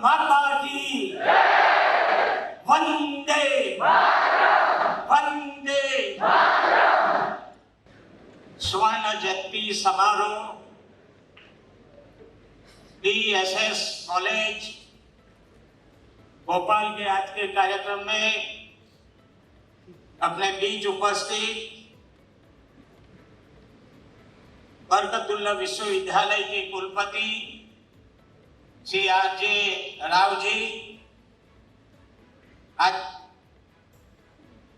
माता की वंदे वंदे। स्वर्ण जयंती समारोह DSS कॉलेज भोपाल के आज के कार्यक्रम में अपने बीच उपस्थित बरकतुल्लाह विश्वविद्यालय के कुलपति श्री RJ राव जी,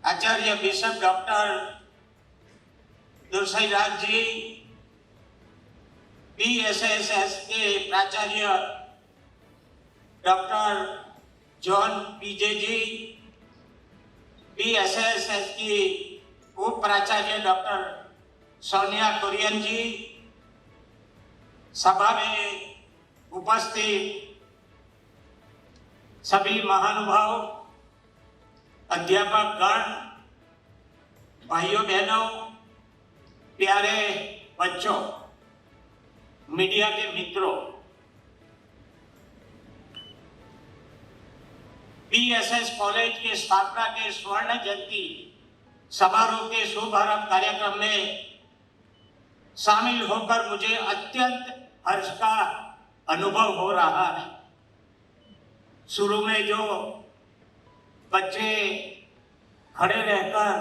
आचार्य बिशप डॉक्टर दुर्सईराज जी, DSS के प्राचार्य डॉक्टर जॉन PJ जी, DSS की उप प्राचार्य डॉक्टर सोनिया कुरियन जी, सभा में उपस्थित सभी महानुभाव, अध्यापक गण, भाइयों बहनों, प्यारे बच्चों, मीडिया के मित्रों, DSS कॉलेज के स्थापना के स्वर्ण जयंती समारोह के शुभारंभ कार्यक्रम में शामिल होकर मुझे अत्यंत हर्ष का अनुभव हो रहा है। शुरू में जो बच्चे खड़े रहकर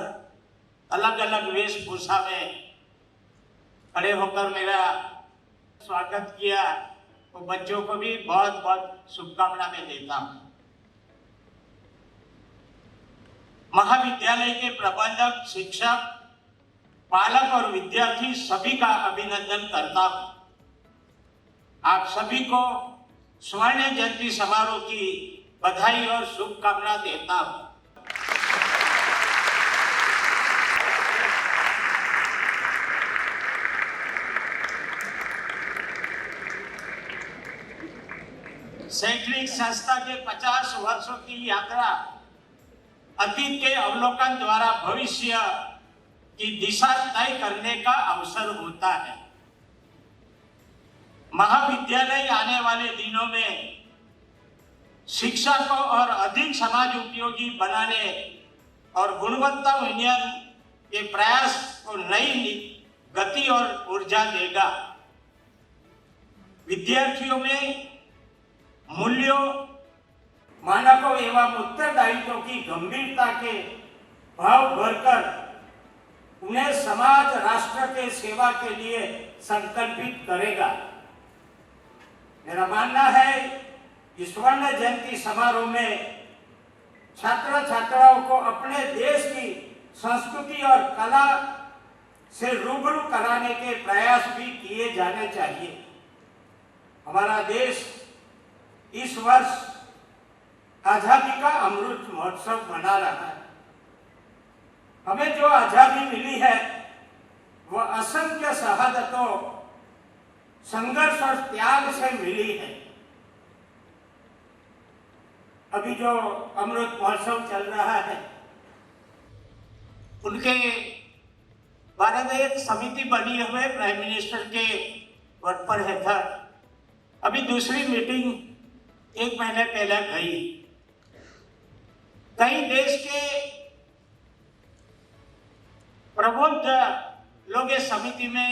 अलग अलग वेशभूषा में खड़े होकर मेरा स्वागत किया, तो बच्चों को भी बहुत बहुत शुभकामना मैं देता हूँ। महाविद्यालय के प्रबंधक, शिक्षक, पालक और विद्यार्थी सभी का अभिनंदन करता हूँ। आप सभी को स्वर्ण जयंती समारोह की बधाई और शुभकामना देता हूँ। शैक्षणिक संस्था के 50 वर्षों की यात्रा अतीत के अवलोकन द्वारा भविष्य की दिशा तय करने का अवसर होता है। महाविद्यालय आने वाले दिनों में शिक्षा को और अधिक समाज उपयोगी बनाने और गुणवत्ता उन्नयन के प्रयास को नई गति और ऊर्जा देगा। विद्यार्थियों में मूल्यों, मानकों एवं उत्तरदायित्वों की गंभीरता के भाव भरकर उन्हें समाज राष्ट्र के सेवा के लिए संकल्पित करेगा। मेरा मानना है कि स्वर्ण जयंती समारोह में छात्र छात्राओं को अपने देश की संस्कृति और कला से रूबरू कराने के प्रयास भी किए जाने चाहिए। हमारा देश इस वर्ष आजादी का अमृत महोत्सव मना रहा है। हमें जो आजादी मिली है वह असंख्य शहादतों, संघर्ष और त्याग से मिली है। अभी जो अमृत महोत्सव चल रहा है, उनके बारे में एक समिति बनी हुई प्राइम मिनिस्टर के पद पर है था। अभी दूसरी मीटिंग 1 महीने पहले गई। कई देश के प्रबुद्ध लोग इस समिति में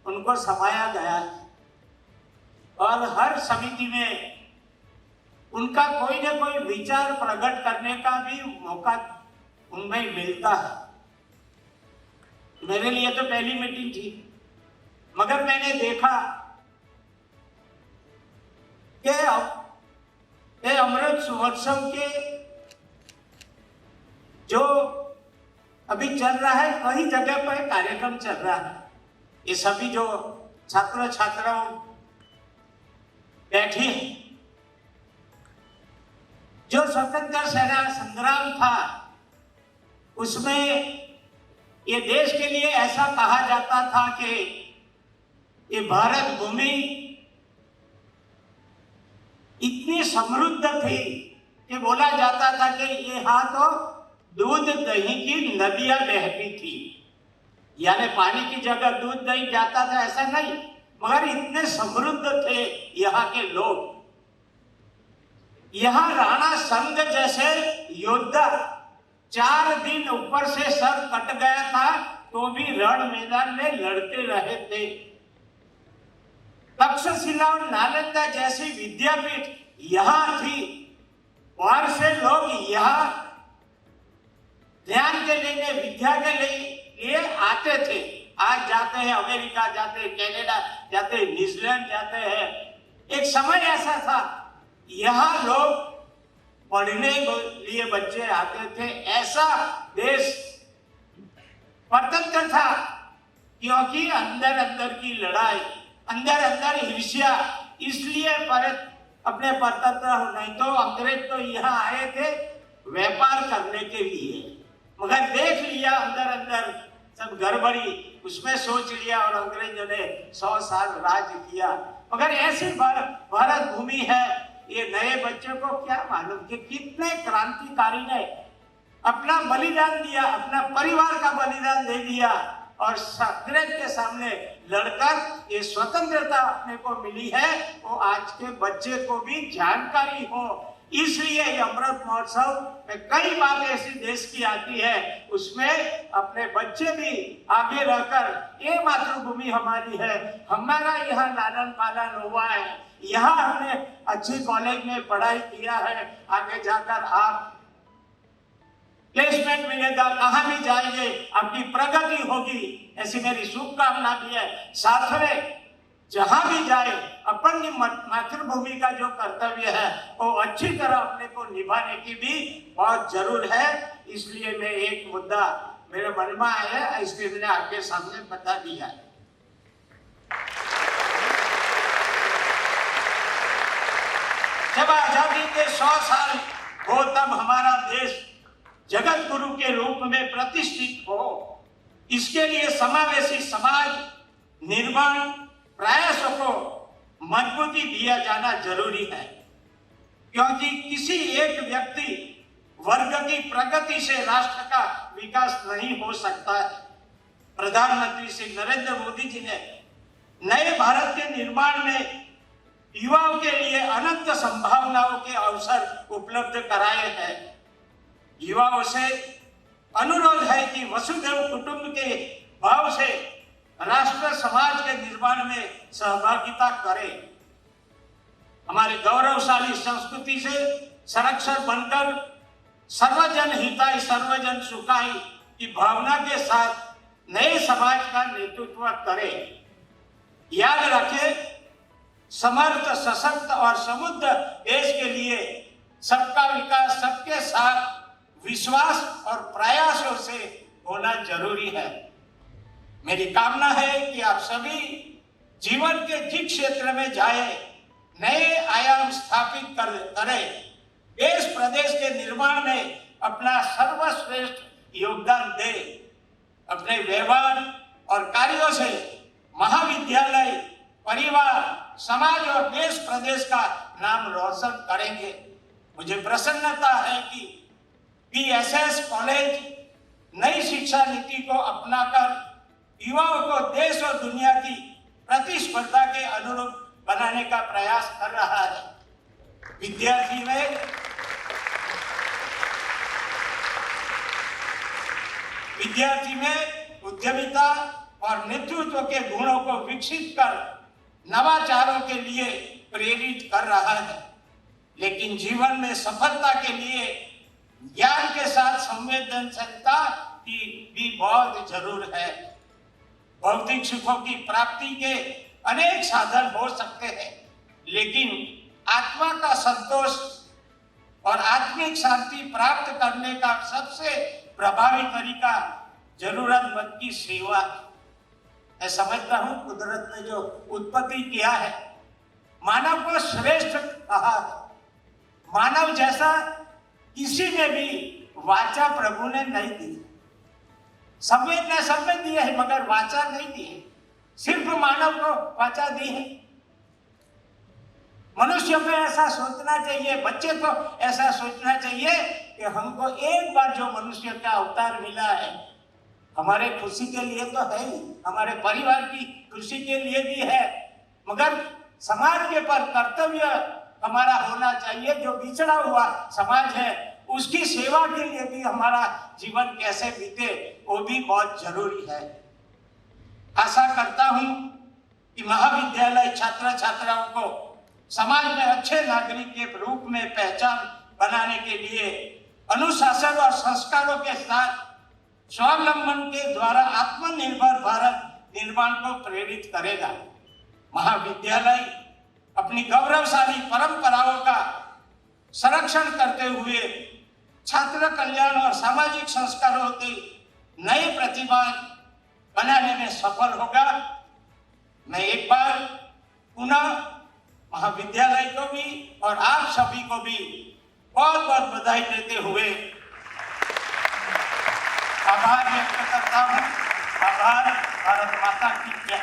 उनको समाया गया और हर समिति में उनका कोई न कोई विचार प्रकट करने का भी मौका उनमें मिलता है। मेरे लिए तो पहली मीटिंग थी, मगर मैंने देखा कि अमृत महोत्सव के जो अभी चल रहा है, कई जगह पर कार्यक्रम चल रहा है। ये सभी जो छात्र छात्राओं बैठे हैं, जो स्वतंत्रता सेना संग्राम था, उसमें ये देश के लिए ऐसा कहा जाता था कि ये भारत भूमि इतनी समृद्ध थी कि बोला जाता था कि ये तो दूध दही की नदियां बहती थी। यानी पानी की जगह दूध दही जाता था ऐसा नहीं, मगर इतने समृद्ध थे यहाँ के लोग। यहाँ राणा संग जैसे योद्धा 4 दिन ऊपर से सर कट गया था तो भी रण मैदान में लड़ते रहे थे। तक्षशिला और नालंदा जैसी विद्यापीठ यहाँ थी, बाहर से लोग यहाँ ज्ञान के लेने, विद्या के लिए आते थे। आज जाते हैं अमेरिका, जाते हैं कनाडा, जाते हैं न्यूजीलैंड, जाते हैं। एक समय ऐसा था यहाँ लोग पढ़ने के लिए बच्चे आते थे। ऐसा देश स्वतंत्र था क्योंकि अंदर अंदर की लड़ाई, अंदर अंदर ईर्ष्या, इसलिए अपने स्वतंत्र, नहीं तो अंग्रेज तो यहाँ आए थे व्यापार करने के लिए, मगर देख लिया अंदर अंदर सब गड़बड़ी, उसमें सोच लिया और अंग्रेजों ने 100 साल राज किया। मगर ऐसी भारत भूमि है, ये नए बच्चों को क्या मालूम कि कितने क्रांतिकारी ने अपना बलिदान दिया, अपना परिवार का बलिदान दे दिया और अंग्रेज के सामने लड़कर ये स्वतंत्रता अपने को मिली है, वो आज के बच्चे को भी जानकारी हो। इसलिए ये अमृत महोत्सव में कई बात ऐसी देश की आती है, उसमें अपने बच्चे भी आगे रहकर, ये मातृभूमि हमारी है, हमारा यहाँ लालन पालन हुआ है, यहाँ हमने अच्छी कॉलेज में पढ़ाई किया है, आगे जाकर आप प्लेसमेंट मिलेगा, कहाँ भी जाएंगे आपकी प्रगति होगी, ऐसी मेरी शुभकामना भी है। साथ में जहां भी जाए अपनी मातृभूमि का जो कर्तव्य है वो अच्छी तरह अपने को निभाने की भी बहुत जरूर है। इसलिए मैं एक मुद्दा मेरे मन में आया, इसलिए मैंने आपके सामने बता दिया है। जब आजादी के 100 साल हो तब हमारा देश जगत गुरु के रूप में प्रतिष्ठित हो, इसके लिए समावेशी समाज निर्माण प्रयासों को मजबूती दिया जाना जरूरी है, क्योंकि किसी एक व्यक्ति वर्ग की प्रगति से राष्ट्र का विकास नहीं हो सकता है। प्रधानमंत्री श्री नरेंद्र मोदी जी ने नए भारत के निर्माण में युवाओं के लिए अनंत संभावनाओं के अवसर उपलब्ध कराए हैं। युवाओं से अनुरोध है कि वसुधैव कुटुंब के भाव से राष्ट्र समाज के निर्माण में सहभागिता करें। हमारी गौरवशाली संस्कृति से संरक्षण बनकर सर्वजन हिताय सर्वजन सुखाय की भावना के साथ नए समाज का नेतृत्व करें। याद रखें, समर्थ, सशक्त और समृद्ध देश के लिए सबका विकास सबके साथ विश्वास और प्रयासों से होना जरूरी है। मेरी कामना है कि आप सभी जीवन के जिस क्षेत्र में जाए नए आयाम स्थापित करें, देश प्रदेश के निर्माण में अपना सर्वश्रेष्ठ योगदान दे। अपने व्यवहार और कार्यों से महाविद्यालय, परिवार, समाज और देश प्रदेश का नाम रोशन करेंगे। मुझे प्रसन्नता है कि PSS कॉलेज नई शिक्षा नीति को अपनाकर युवाओं को देश और दुनिया की प्रतिस्पर्धा के अनुरूप बनाने का प्रयास कर रहा है। विद्यार्थी में उद्यमिता और नेतृत्व के गुणों को विकसित कर नवाचारों के लिए प्रेरित कर रहा है। लेकिन जीवन में सफलता के लिए ज्ञान के साथ संवेदनशीलता की भी बहुत जरूर है। भौतिक सुखों की प्राप्ति के अनेक साधन हो सकते हैं, लेकिन आत्मा का संतोष और आत्मिक शांति प्राप्त करने का सबसे प्रभावी तरीका जरूरतमंद की सेवा। मैं समझता हूं कुदरत ने जो उत्पत्ति किया है, मानव को श्रेष्ठ कहा है। मानव जैसा किसी ने भी वाचा प्रभु ने नहीं दी। संवेदना सब में दी है मगर वाचा नहीं दी है। सिर्फ मानव को वाचा दी है। मनुष्य को ऐसा सोचना चाहिए, बच्चे को ऐसा सोचना चाहिए कि हमको एक बार जो मनुष्य का अवतार मिला है, हमारे खुशी के लिए तो है ही, हमारे परिवार की खुशी के लिए भी है, मगर समाज के पर कर्तव्य हमारा होना चाहिए। जो बिछड़ा हुआ समाज है उसकी सेवा के लिए भी हमारा जीवन कैसे बीते वो भी बहुत जरूरी है। आशा करता हूं कि महाविद्यालय छात्र छात्राओं को समाज में अच्छे नागरिक के रूप में पहचान बनाने के लिए अनुशासन और संस्कारों के साथ स्वावलंबन के द्वारा आत्मनिर्भर भारत निर्माण को प्रेरित करेगा। महाविद्यालय अपनी गौरवशाली परंपराओं का संरक्षण करते हुए छात्र कल्याण और सामाजिक संस्कारों की नई प्रतिभा बनाने में सफल होगा। मैं एक बार पुनः महाविद्यालय को भी और आप सभी को भी बहुत बहुत बधाई देते हुए आभार व्यक्त करता हूँ। आभार। भारत माता की जय।